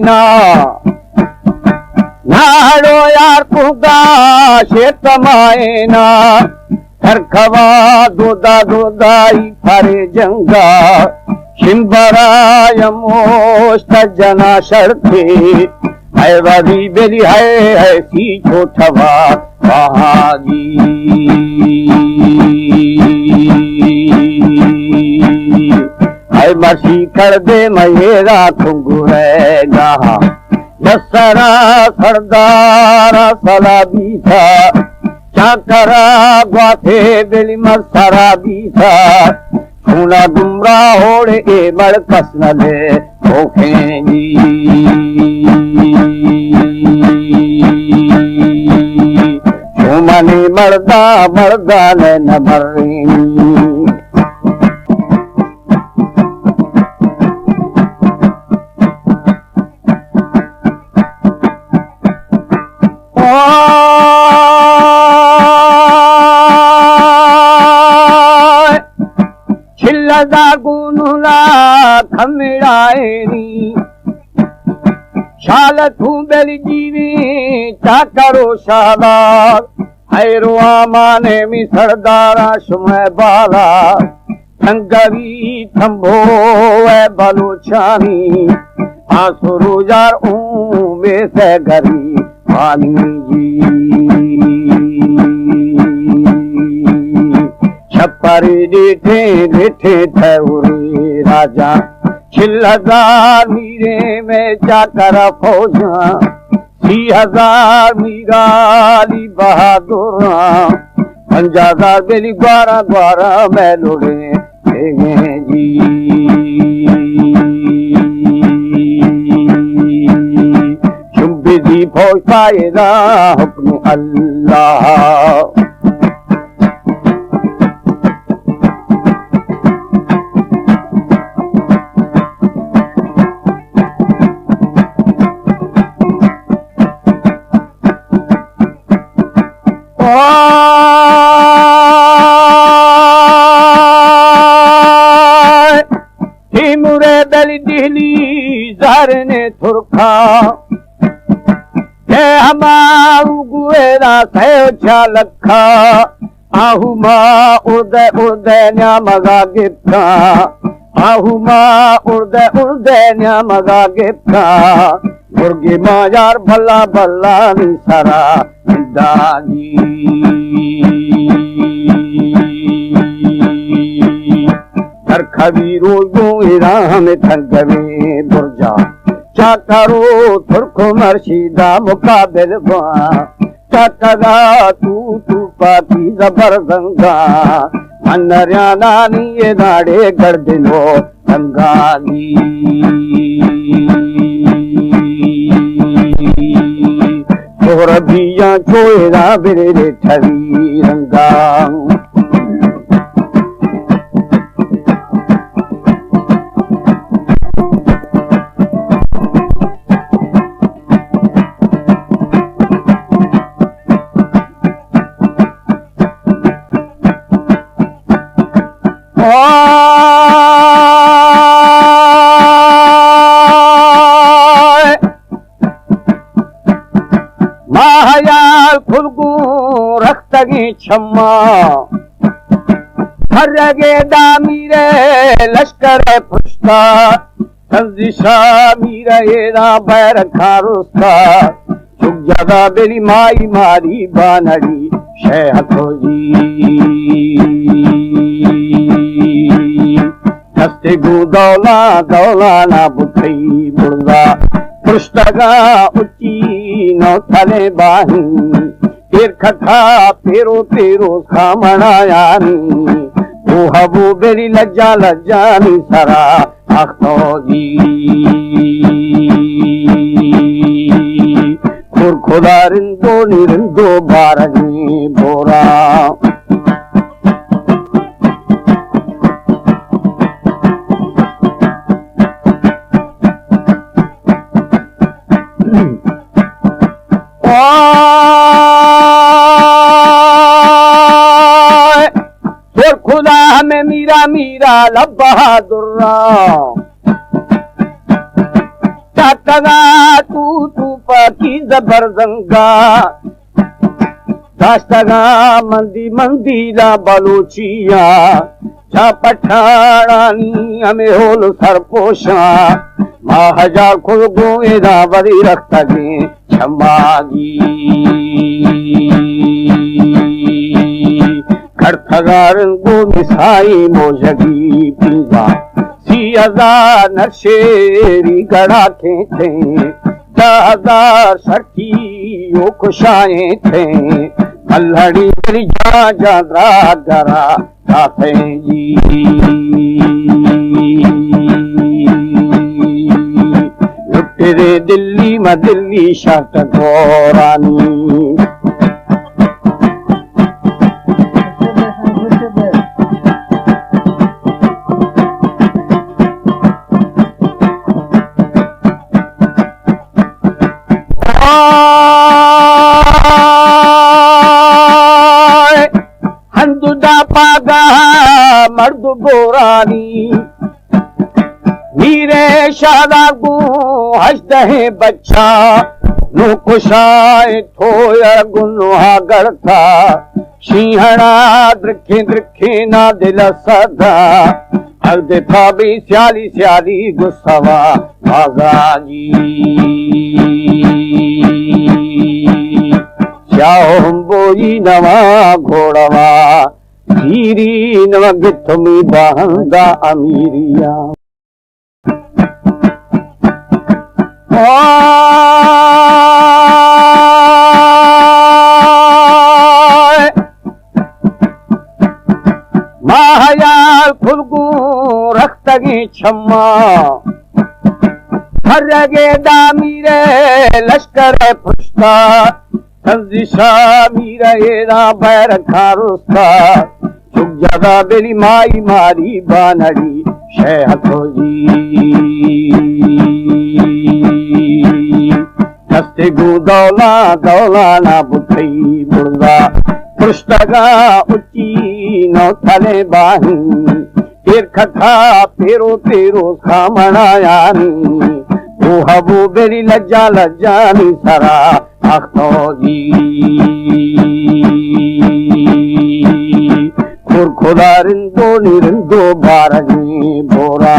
ना नाड़ो यार कुदा शेत मायना खरखवा दोदा दोदाई फरे जंगा शिंबराय मोस्त जना शर्ते है वरी बेली है सी छोटवा बहागी है मसी कर दे मेरा खुंगुरेगा दसरा सरदारा सला बीसा चाकरा ग्वाथे बेली मसरा बीसा छूना गुमरा होड़े ए मड़ कसनले ओखेंगी छूमनी मर्दा मर्दा ने न मरेंगी छिल्लदा गुनुला खमिड़ाएनी शाल थू बेली जीवी चाकरो शादार हैरो आमाने मी सरदारा शुमे बाला थंगवी थंभो है बलोचानी आसुरु जार ऊमे से गरी पानी जी छप्परी डिठे डिठे ठहरे राजा छिल्लदा मीरे में चाकर फौजा 30,000 मीराली बहादुर 50,000 बेली ग्वारा ग्वारा मैं लुड़े जी शुम्बिदी फौज पाएगा हुक्म अल्लाह मुरे बेली दिहली जहरने थुरखा के हमारू गुएरा सयो छा लखा आहू मां उर्दे उर्दे न्या मगा गिफ्ता आहू मां उर्दे उर्दे न्या मगा गिफ्ता मुर्गी मां यार भला भला निसरा दागी खबी रोजो इराम थंगवे बुर्जा चाकरो तुर्को मर्शिदा मुकाबिल चाकरा तू पाकी जबरदंगा अन्नर्याना ये नाड़े गर्दिनो अंगाली तोर बिया चोएरा बिरे ठरी रंगा महायाल खुलगू रख्तगी छम्मा हरगे दामीरे लश्कर पुष्टा संजिशा मीरे ना बैर खारुस्ता चुक जगा बेली माई मारी बानड़ी शेहतो जी हस्ते गु दौला दौला ना बुथई बुर्दा पुष्टगा उच्ची नौ थले बाही तेर खखा पेरो पेरो खामना यानी वो हबू बेरी लज्जा लज्जानी सरा आखो जी खुर खुदा रिंदो निरिंदो बारनी बोरा खुदा हमें मीरा मीरा लब बहादुर चातगा तू पाकी जबरदंगा दास्तगा मंदी मंदीला बलूचिया छा पठाणानी हमें होल सरपोशा मां हजार खुद गोएदा बड़ी रखतगे छमागी खड़थगारन गो मिसाई मोजगी पीवा सियादा नशेरी गड़ा थे 10,000 सखी यो खुशाए थे अल्हड़ी मेरी जा दरा काफे जी तेरे दिल्ली में दिल्ली शर्त गौरानी हंदुदा पागा मर्द बोरानी मीरे शादा गु हसदहे बच्चा नु कुशाए थोयर गुनुहा गड़ता सिंहड़ा द्रिखे ना दिल सदा अर्द था भी स्याली गुस्सवा भागाजी बोई नवा घोड़वा धीरी नव गिथमी बहंदा अमीरिया महायाल खुलगू रखतगी छम्मा हरगे दामीरे लश्कर पुष्ता संजिशा मीरा एरा बैर खारुस्ता चुक जगा बेली माई मारी बानड़ी शेहतो जी हस्ते गु दौला ना बुथई बुर्दा पुष्टगा उच्ची नौ थले बाही तेर खथा पेरो खामणायानी वो हबू बेरी लज्जानी सरा आखो जी खुर खुदा रिंदो निरिंदो बारनी बोरा